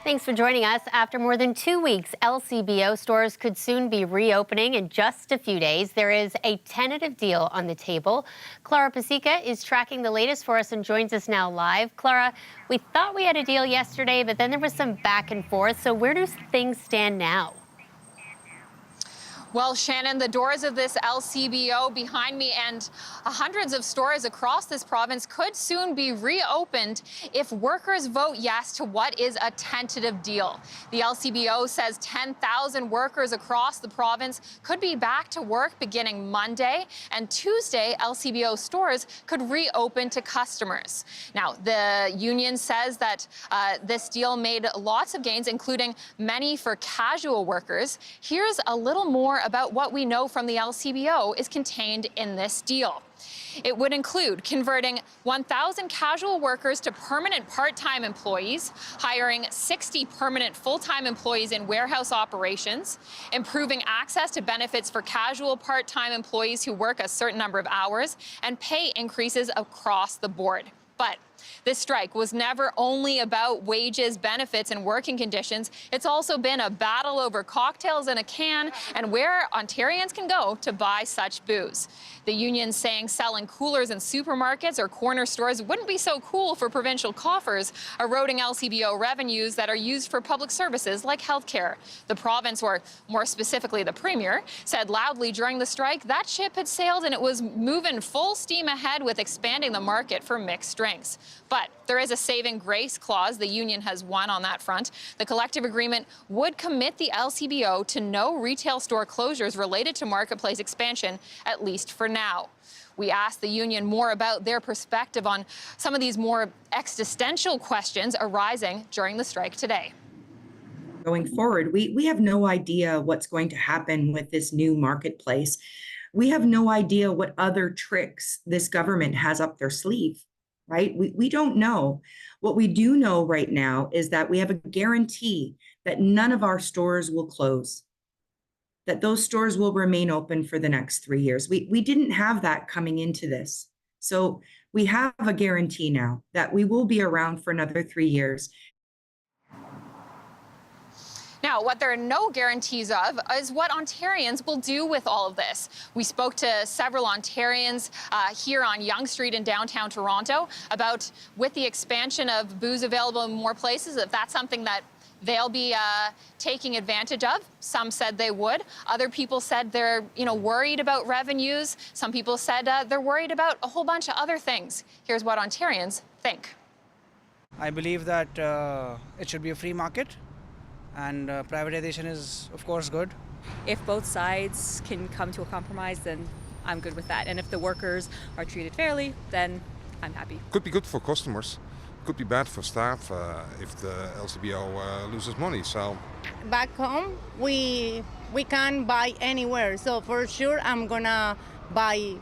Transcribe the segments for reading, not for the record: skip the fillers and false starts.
Thanks for joining us. After more than 2 weeks, LCBO stores could soon be reopening in just a few days. There is a tentative deal on the table. Clara Pasica is tracking the latest for us and joins us now live. Clara, we thought we had a deal yesterday, but then there was some back and forth. So where do things stand now? Well, Shannon, the doors of this LCBO behind me and hundreds of stores across this province could soon be reopened if workers vote yes to what is a tentative deal. The LCBO says 10,000 workers across the province could be back to work beginning Monday, and Tuesday, LCBO stores could reopen to customers. Now, the union says that this deal made lots of gains, including many for casual workers. Here's a little more about what we know from the LCBO is contained in this deal. It would include converting 1,000 casual workers to permanent part-time employees, hiring 60 permanent full-time employees in warehouse operations, improving access to benefits for casual part-time employees who work a certain number of hours, and pay increases across the board. But this strike was never only about wages, benefits, and working conditions. It's also been a battle over cocktails in a can and where Ontarians can go to buy such booze. The union saying selling coolers in supermarkets or corner stores wouldn't be so cool for provincial coffers, eroding LCBO revenues that are used for public services like healthcare. The province, or more specifically the premier, said loudly during the strike that ship had sailed and it was moving full steam ahead with expanding the market for mixed drinks. But there is a saving grace clause. The union has won on that front. The collective agreement would commit the LCBO to no retail store closures related to marketplace expansion, at least for now. We asked the union more about their perspective on some of these more existential questions arising during the strike today. Going forward, we have no idea what's going to happen with this new marketplace. We have no idea what other tricks this government has up their sleeve. Right? We don't know. What we do know right now is that we have a guarantee that none of our stores will close, that those stores will remain open for the next 3 years. We didn't have that coming into this. So we have a guarantee now that we will be around for another 3 years. Now, what there are no guarantees of is what Ontarians will do with all of this. We spoke to several Ontarians here on Yonge Street in downtown Toronto about, with the expansion of booze available in more places, if that's something that they'll be taking advantage of. Some said they would. Other people said they're, worried about revenues. Some people said they're worried about a whole bunch of other things. Here's what Ontarians think. I believe that it should be a free market. And privatization is, of course, good. If both sides can come to a compromise, then I'm good with that. And if the workers are treated fairly, then I'm happy. Could be good for customers. Could be bad for staff if the LCBO loses money. So back home, we can't buy anywhere. So for sure, I'm gonna buy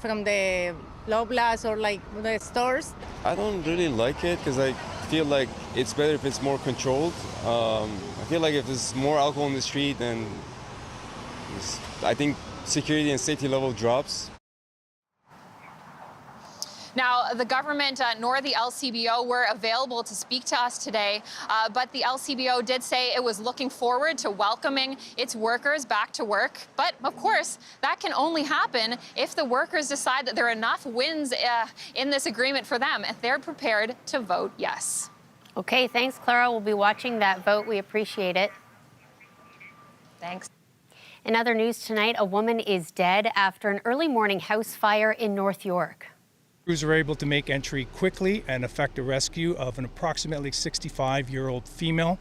from the Loblaws or like the stores. I don't really like it because I feel like it's better if it's more controlled. I feel like if there's more alcohol in the street, then I think security and safety level drops. Now, the government nor the LCBO were available to speak to us today, but the LCBO did say it was looking forward to welcoming its workers back to work. But, of course, that can only happen if the workers decide that there are enough wins in this agreement for them, and they're prepared to vote yes. Okay, thanks, Clara. We'll be watching that vote. We appreciate it. Thanks. In other news tonight, a woman is dead after an early morning house fire in North York. Crews were able to make entry quickly and effect a rescue of an approximately 65-year-old female.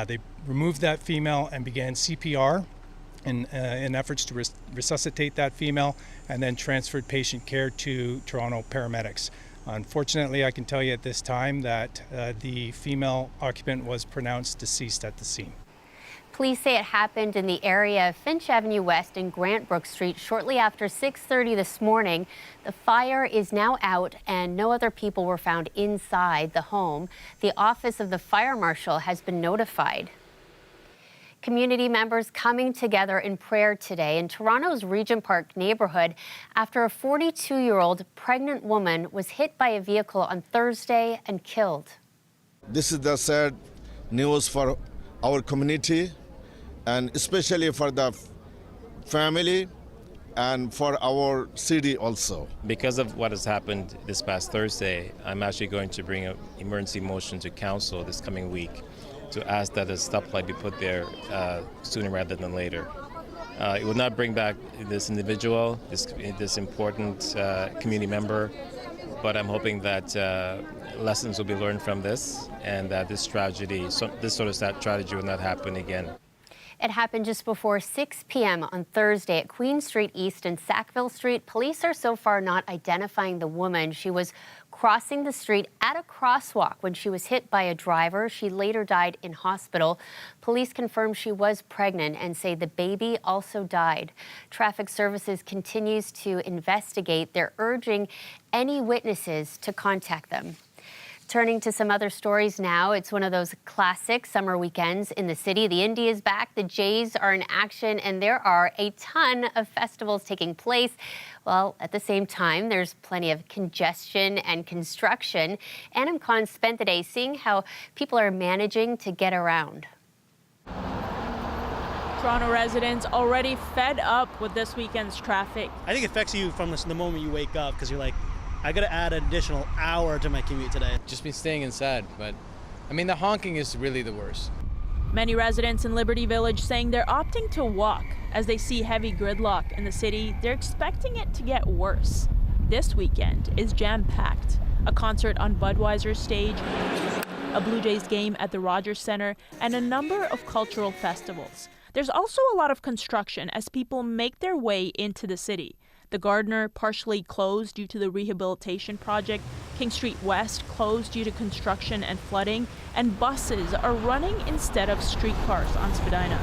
They removed that female and began CPR in efforts to resuscitate that female, and then transferred patient care to Toronto paramedics. Unfortunately, I can tell you at this time that the female occupant was pronounced deceased at the scene. Police say it happened in the area of Finch Avenue West and Grant Brook Street shortly after 6:30 this morning. The fire is now out and no other people were found inside the home. The office of the fire marshal has been notified. Community members coming together in prayer today in Toronto's Regent Park neighborhood after a 42-year-old pregnant woman was hit by a vehicle on Thursday and killed. This is the sad news for our community, and especially for the family and for our city also. Because of what has happened this past Thursday, I'm actually going to bring an emergency motion to council this coming week to ask that a stoplight be put there sooner rather than later. It will not bring back this individual, this important community member, but I'm hoping that lessons will be learned from this and that this sort of tragedy will not happen again. It happened just before 6 p.m. on Thursday at Queen Street East and Sackville Street. Police are so far not identifying the woman. She was crossing the street at a crosswalk when she was hit by a driver. She later died in hospital. Police confirm she was pregnant and say the baby also died. Traffic Services continues to investigate. They're urging any witnesses to contact them. Turning to some other stories now, it's one of those classic summer weekends in the city. The Indy is back, the Jays are in action, and there are a ton of festivals taking place. Well, at the same time, there's plenty of congestion and construction. Anam Khan spent the day seeing how people are managing to get around. Toronto residents already fed up with this weekend's traffic. I think it affects you from the moment you wake up because you're like, I gotta add an additional hour to my commute today. Just been staying inside, but I mean, the honking is really the worst. Many residents in Liberty Village saying they're opting to walk as they see heavy gridlock in the city. They're expecting it to get worse. This weekend is jam-packed. A concert on Budweiser's stage, a Blue Jays game at the Rogers Centre, and a number of cultural festivals. There's also a lot of construction as people make their way into the city. The Gardner partially closed due to the rehabilitation project, King Street West closed due to construction and flooding, and buses are running instead of streetcars on Spadina.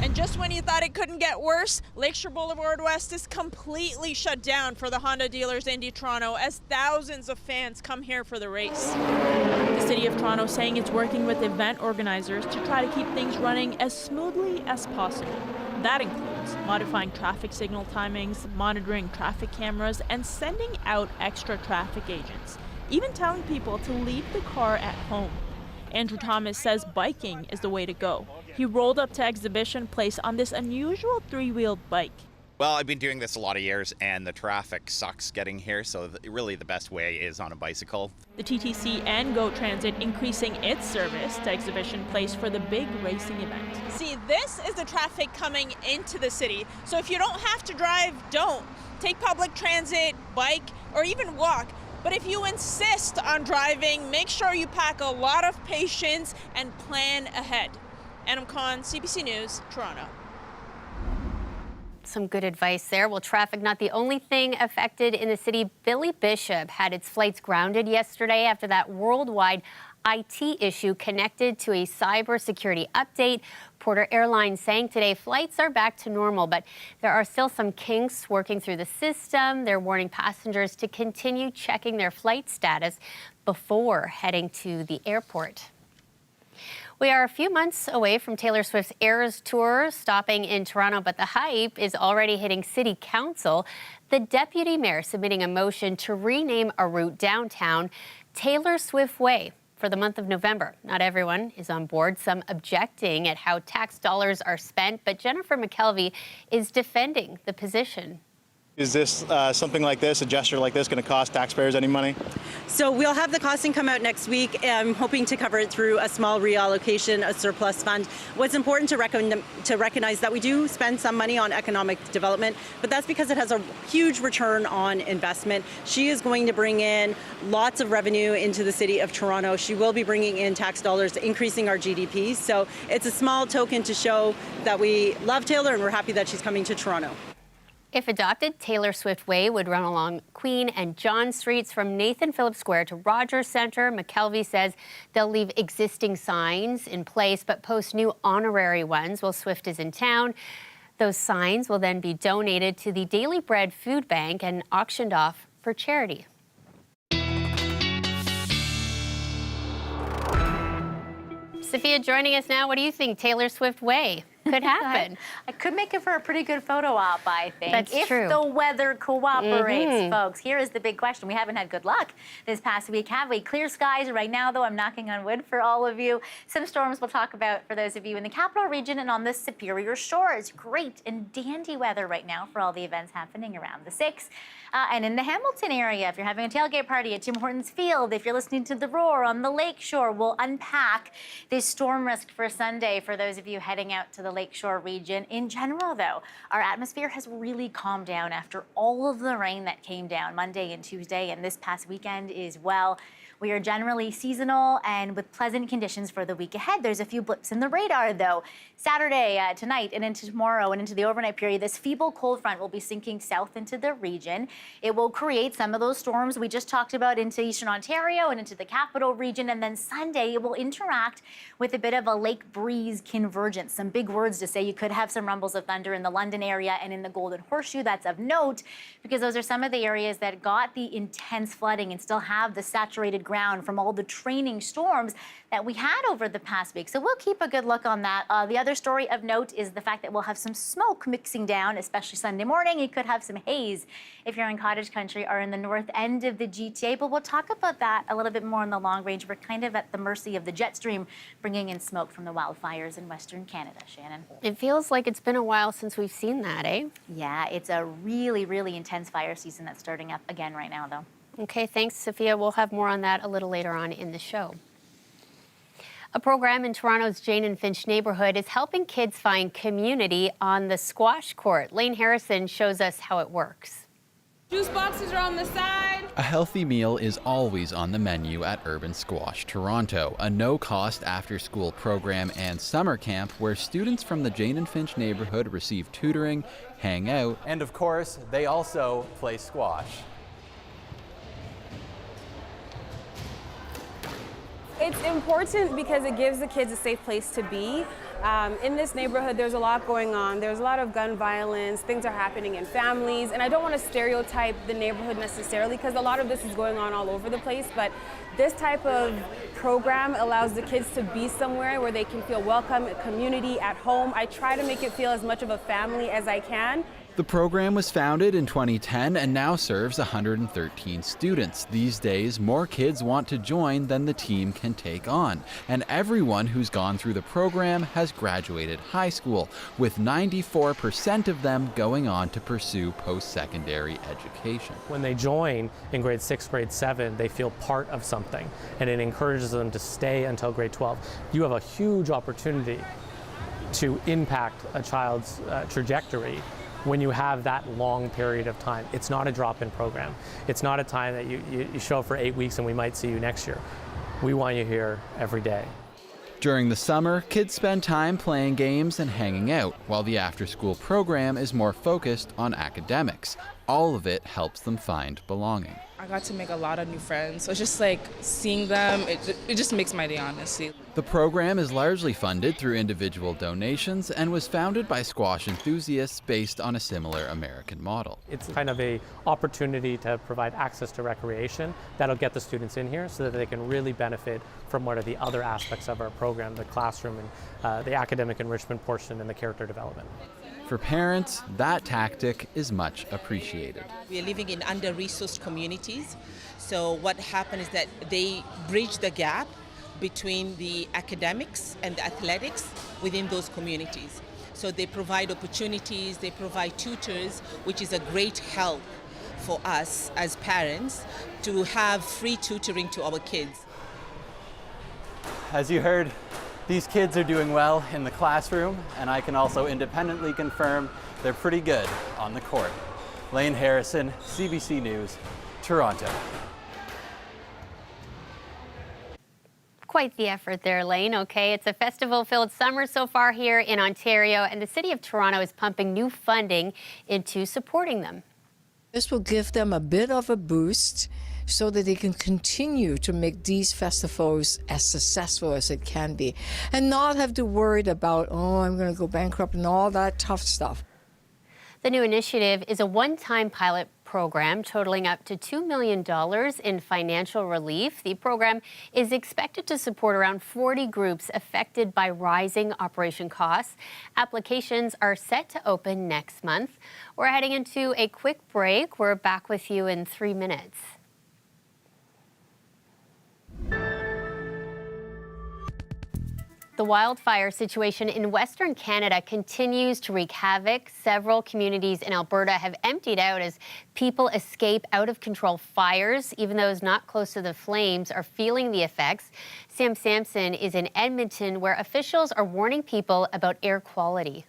And just when you thought it couldn't get worse, Lakeshore Boulevard West is completely shut down for the Honda dealers Indy Toronto as thousands of fans come here for the race. The City of Toronto saying it's working with event organizers to try to keep things running as smoothly as possible. That includes modifying traffic signal timings, monitoring traffic cameras, and sending out extra traffic agents, even telling people to leave the car at home. Andrew Thomas says biking is the way to go. He rolled up to Exhibition Place on this unusual three-wheeled bike. Well, I've been doing this a lot of years and the traffic sucks getting here, so really the best way is on a bicycle. The TTC and GO Transit increasing its service to Exhibition Place for the big racing event. See, this is the traffic coming into the city, so if you don't have to drive, don't. Take public transit, bike, or even walk. But if you insist on driving, make sure you pack a lot of patience and plan ahead. Anam Khan, CBC News, Toronto. Some good advice there. Well, traffic not the only thing affected in the city. Billy Bishop had its flights grounded yesterday after that worldwide IT issue connected to a cybersecurity update. Porter Airlines saying today flights are back to normal, but there are still some kinks working through the system. They're warning passengers to continue checking their flight status before heading to the airport. We are a few months away from Taylor Swift's Eras Tour stopping in Toronto, but the hype is already hitting City Council. The deputy mayor submitting a motion to rename a route downtown Taylor Swift Way for the month of November. Not everyone is on board, some objecting at how tax dollars are spent, but Jennifer McKelvey is defending the position. Is this something like this, a gesture like this, going to cost taxpayers any money? So we'll have the costing come out next week. I'm hoping to cover it through a small reallocation, a surplus fund. What's important to recognize that we do spend some money on economic development, but that's because it has a huge return on investment. She is going to bring in lots of revenue into the city of Toronto. She will be bringing in tax dollars, increasing our GDP. So it's a small token to show that we love Taylor and we're happy that she's coming to Toronto. If adopted, Taylor Swift Way would run along Queen and John Streets from Nathan Phillips Square to Rogers Centre. McKelvey says they'll leave existing signs in place but post new honorary ones while Swift is in town. Those signs will then be donated to the Daily Bread Food Bank and auctioned off for charity. Sophia joining us now. What do you think, Taylor Swift Way? could happen. I could make it for a pretty good photo op, I think. That's if true. the weather cooperates, folks. Here is the big question. We haven't had good luck this past week, have we? Clear skies right now, though. I'm knocking on wood for all of you. Some storms we'll talk about for those of you in the capital region and on the Superior Shores. Great and dandy weather right now for all the events happening around the 6. And in the Hamilton area, if you're having a tailgate party at Tim Hortons Field, if you're listening to The Roar on the Lakeshore, we'll unpack this storm risk for Sunday for those of you heading out to the Lakeshore region. In general, though, our atmosphere has really calmed down after all of the rain that came down Monday and Tuesday and this past weekend as well. We are generally seasonal and with pleasant conditions for the week ahead. There's a few blips in the radar, though. Saturday, tonight, and into tomorrow and into the overnight period, this feeble cold front will be sinking south into the region. It will create some of those storms we just talked about into eastern Ontario and into the capital region. And then Sunday, it will interact with a bit of a lake breeze convergence. Some big words to say. You could have some rumbles of thunder in the London area and in the Golden Horseshoe. That's of note because those are some of the areas that got the intense flooding and still have the saturated ground from all the training storms that we had over the past week. So we'll keep a good look on that. The other story of note is the fact that we'll have some smoke mixing down, especially Sunday morning. You could have some haze if you're in cottage country or in the north end of the GTA, but we'll talk about that a little bit more in the long range. We're kind of at the mercy of the jet stream bringing in smoke from the wildfires in Western Canada. Shannon? It feels like it's been a while since we've seen that, eh? Yeah, it's a really, really intense fire season that's starting up again right now, though. Okay, thanks, Sophia. We'll have more on that a little later on in the show. A program in Toronto's Jane and Finch neighborhood is helping kids find community on the squash court. Lane Harrison shows us how it works. Juice boxes are on the side. A healthy meal is always on the menu at Urban Squash Toronto, a no-cost after-school program and summer camp where students from the Jane and Finch neighborhood receive tutoring, hang out, and of course, they also play squash. It's important because it gives the kids a safe place to be. In this neighborhood, there's a lot going on. There's a lot of gun violence, things are happening in families, and I don't want to stereotype the neighborhood necessarily because a lot of this is going on all over the place, but this type of program allows the kids to be somewhere where they can feel welcome, a community, at home. I try to make it feel as much of a family as I can. The program was founded in 2010 and now serves 113 students. These days, more kids want to join than the team can take on. And everyone who's gone through the program has graduated high school, with 94% of them going on to pursue post-secondary education. When they join in grade 6, grade 7, they feel part of something, and it encourages them to stay until grade 12. You have a huge opportunity to impact a child's trajectory when you have that long period of time. It's not a drop-in program. It's not a time that you show up for 8 weeks and we might see you next year. We want you here every day. During the summer, kids spend time playing games and hanging out, while the after-school program is more focused on academics. All of it helps them find belonging. I got to make a lot of new friends, so it's just like seeing them, it just makes my day, honestly. The program is largely funded through individual donations and was founded by squash enthusiasts based on a similar American model. It's kind of a opportunity to provide access to recreation that'll get the students in here so that they can really benefit from what are the other aspects of our program, the classroom and the academic enrichment portion and the character development. For parents, that tactic is much appreciated. We are living in under-resourced communities, so what happens is that they bridge the gap between the academics and the athletics within those communities. So they provide opportunities, they provide tutors, which is a great help for us as parents to have free tutoring to our kids. As you heard, these kids are doing well in the classroom, and I can also independently confirm they're pretty good on the court. Lane Harrison, CBC News, Toronto. Quite the effort there, Lane. Okay, it's a festival-filled summer so far here in Ontario, and the City of Toronto is pumping new funding into supporting them. This will give them a bit of a boost so that they can continue to make these festivals as successful as it can be and not have to worry about, oh, I'm going to go bankrupt and all that tough stuff. The new initiative is a one-time pilot program totaling up to $2 million in financial relief. The program is expected to support around 40 groups affected by rising operation costs. Applications are set to open next month. We're heading into a quick break. We're back with you in 3 minutes. The wildfire situation in Western Canada continues to wreak havoc. Several communities in Alberta have emptied out as people escape out of control fires. Even those not close to the flames are feeling the effects. Sam Sampson is in Edmonton, where officials are warning people about air quality.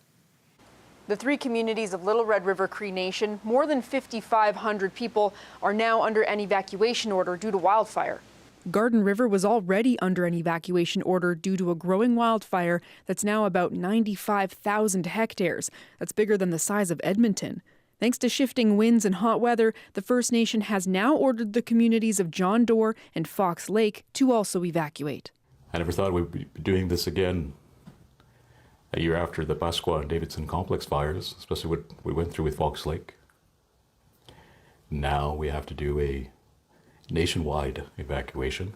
The 3 communities of Little Red River Cree Nation, more than 5,500 people, are now under an evacuation order due to wildfire. Garden River was already under an evacuation order due to a growing wildfire that's now about 95,000 hectares. That's bigger than the size of Edmonton. Thanks to shifting winds and hot weather, the First Nation has now ordered the communities of John Doerr and Fox Lake to also evacuate. I never thought we'd be doing this again a year after the Pasqua and Davidson complex fires, especially what we went through with Fox Lake. Now we have to do a nationwide evacuation.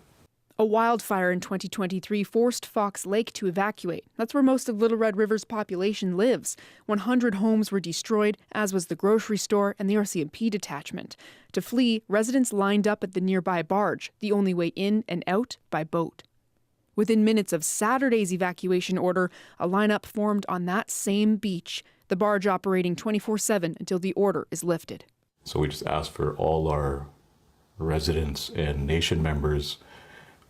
A wildfire in 2023 forced Fox Lake to evacuate. That's where most of Little Red River's population lives. 100 homes were destroyed, as was the grocery store and the RCMP detachment. To flee, residents lined up at the nearby barge, the only way in and out by boat. Within minutes of Saturday's evacuation order, a lineup formed on that same beach, the barge operating 24/7 until the order is lifted. So we just ask for all our residents and nation members,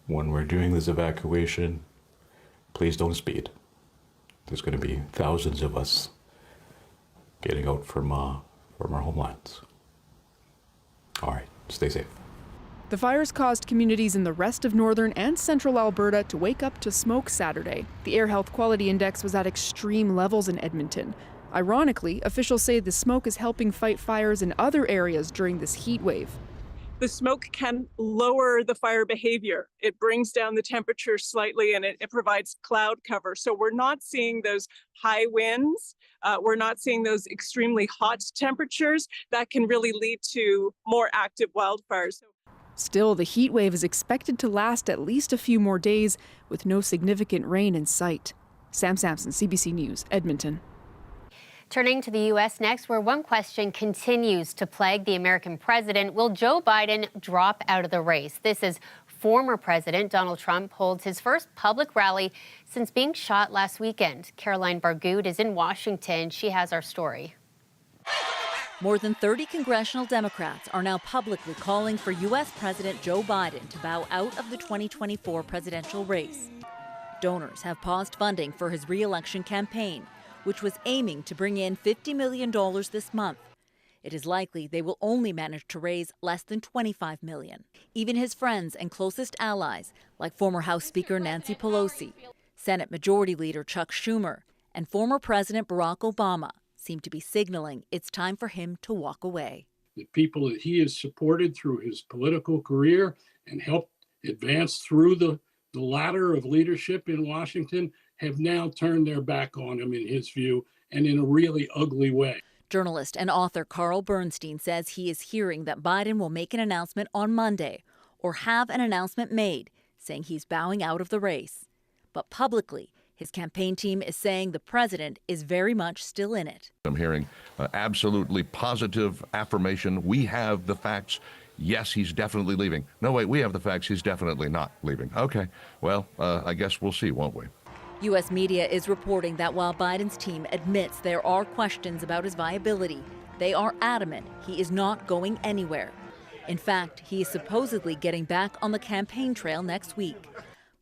when we're doing this evacuation, please don't speed. There's going to be thousands of us getting out from our homelands. All right, stay safe. The fires caused communities in the rest of northern and central Alberta to wake up to smoke Saturday. The Air Health Quality Index was at extreme levels in Edmonton. Ironically, officials say the smoke is helping fight fires in other areas during this heat wave. The smoke can lower the fire behavior. It brings down the temperature slightly and it provides cloud cover. So we're not seeing those high winds. We're not seeing those extremely hot temperatures that can really lead to more active wildfires. Still, the heat wave is expected to last at least a few more days with no significant rain in sight. Sam Sampson, CBC News, Edmonton. Turning to the U.S. next, where one question continues to plague the American president: will Joe Biden drop out of the race? This is former President Donald Trump holds his first public rally since being shot last weekend. Caroline Bargood is in Washington. She has our story. More than 30 congressional Democrats are now publicly calling for U.S. President Joe Biden to bow out of the 2024 presidential race. Donors have paused funding for his re-election campaign, which was aiming to bring in $50 million this month. It is likely they will only manage to raise less than $25 million. Even his friends and closest allies, like former House Speaker Nancy Pelosi, Senate Majority Leader Chuck Schumer, and former President Barack Obama, seem to be signaling it's time for him to walk away. The people that he has supported through his political career and helped advance through the ladder of leadership in Washington have now turned their back on him, in his view, and in a really ugly way. Journalist and author Carl Bernstein says he is hearing that Biden will make an announcement on Monday, or have an announcement made saying he's bowing out of the race. But publicly, his campaign team is saying the president is very much still in it. I'm hearing absolutely positive affirmation. We have the facts. Yes, he's definitely leaving. No, wait, we have the facts. He's definitely not leaving. Okay, well, I guess we'll see, won't we? U.S. media is reporting that while Biden's team admits there are questions about his viability, they are adamant he is not going anywhere. In fact, he is supposedly getting back on the campaign trail next week.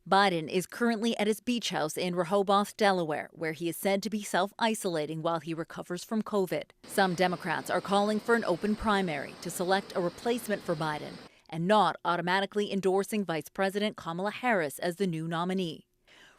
Biden is currently at his beach house in Rehoboth, Delaware, where he is said to be self-isolating while he recovers from COVID. Some Democrats are calling for an open primary to select a replacement for Biden and not automatically endorsing Vice President Kamala Harris as the new nominee.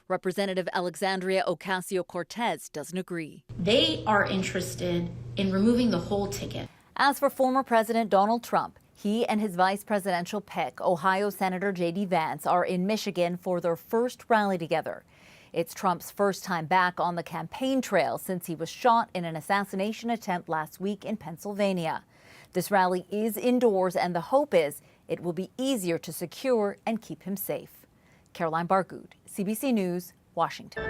Representative Alexandria Ocasio-Cortez doesn't agree. They are interested in removing the whole ticket. As for former President Donald Trump, he and his vice presidential pick, Ohio Senator J.D. Vance, are in Michigan for their first rally together. It's Trump's first time back on the campaign trail since he was shot in an assassination attempt last week in Pennsylvania. This rally is indoors, and the hope is it will be easier to secure and keep him safe. Caroline Bargood, CBC News, Washington.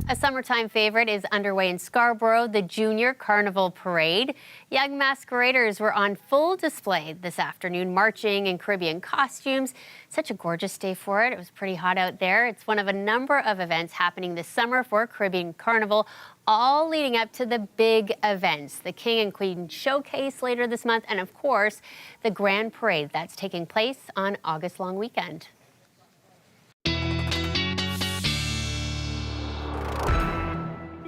A summertime favorite is underway in Scarborough, the Junior Carnival Parade. Young masqueraders were on full display this afternoon, marching in Caribbean costumes. Such a gorgeous day for it. It was pretty hot out there. It's one of a number of events happening this summer for Caribbean Carnival, all leading up to the big events, the King and Queen Showcase later this month, and of course, the Grand Parade that's taking place on August long weekend.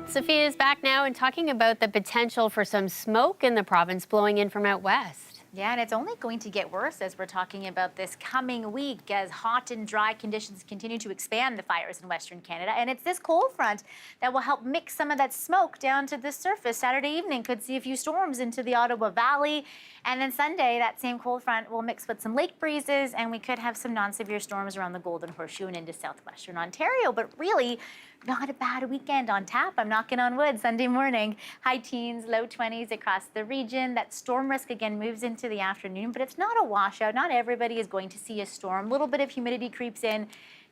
Sophia is back now and talking about the potential for some smoke in the province blowing in from out west. Yeah, and it's only going to get worse as we're talking about this coming week as hot and dry conditions continue to expand the fires in Western Canada. And it's this cold front that will help mix some of that smoke down to the surface. Saturday evening could see a few storms into the Ottawa Valley. And then Sunday, that same cold front will mix with some lake breezes, and we could have some non-severe storms around the Golden Horseshoe and into southwestern Ontario. But really, not a bad weekend on tap. I'm knocking on wood. Sunday morning, high teens, low 20s across the region. That storm risk again moves into the afternoon, but it's not a washout. Not everybody is going to see a storm. A little bit of humidity creeps in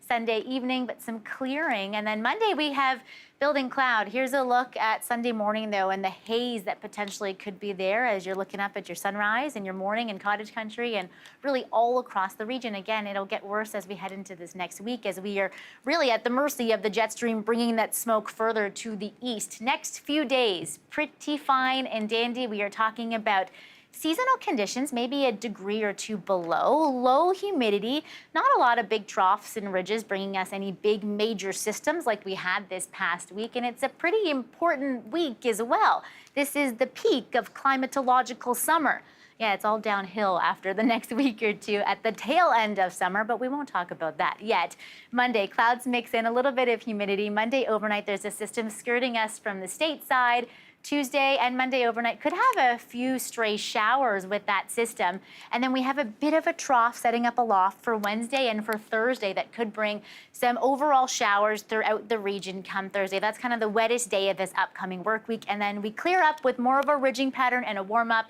Sunday evening, but some clearing. And then Monday we have building cloud. Here's a look at Sunday morning though, and the haze that potentially could be there as you're looking up at your sunrise in your morning in cottage country and really all across the region. Again, it'll get worse as we head into this next week as we are really at the mercy of the jet stream bringing that smoke further to the east. Next few days, pretty fine and dandy. We are talking about seasonal conditions, maybe a degree or two below, low humidity, not a lot of big troughs and ridges bringing us any big major systems like we had this past week, and it's a pretty important week as well. This is the peak of climatological summer. Yeah, it's all downhill after the next week or two at the tail end of summer, but we won't talk about that yet. Monday, clouds mix in a little bit of humidity. Monday overnight, there's a system skirting us from the state side. Tuesday and Monday overnight could have a few stray showers with that system. And then we have a bit of a trough setting up aloft for Wednesday and for Thursday that could bring some overall showers throughout the region come Thursday. That's kind of the wettest day of this upcoming work week. And then we clear up with more of a ridging pattern and a warm up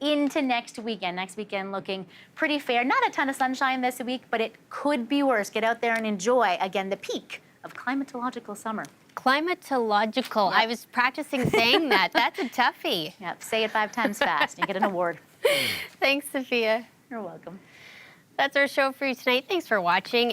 into next weekend. Next weekend looking pretty fair. Not a ton of sunshine this week, but it could be worse. Get out there and enjoy, again, the peak of climatological summer. Climatological. Yep. I was practicing saying that. That's a toughie. Yep, say it 5 times fast. You get an award. Thanks, Sophia. You're welcome. That's our show for you tonight. Thanks for watching.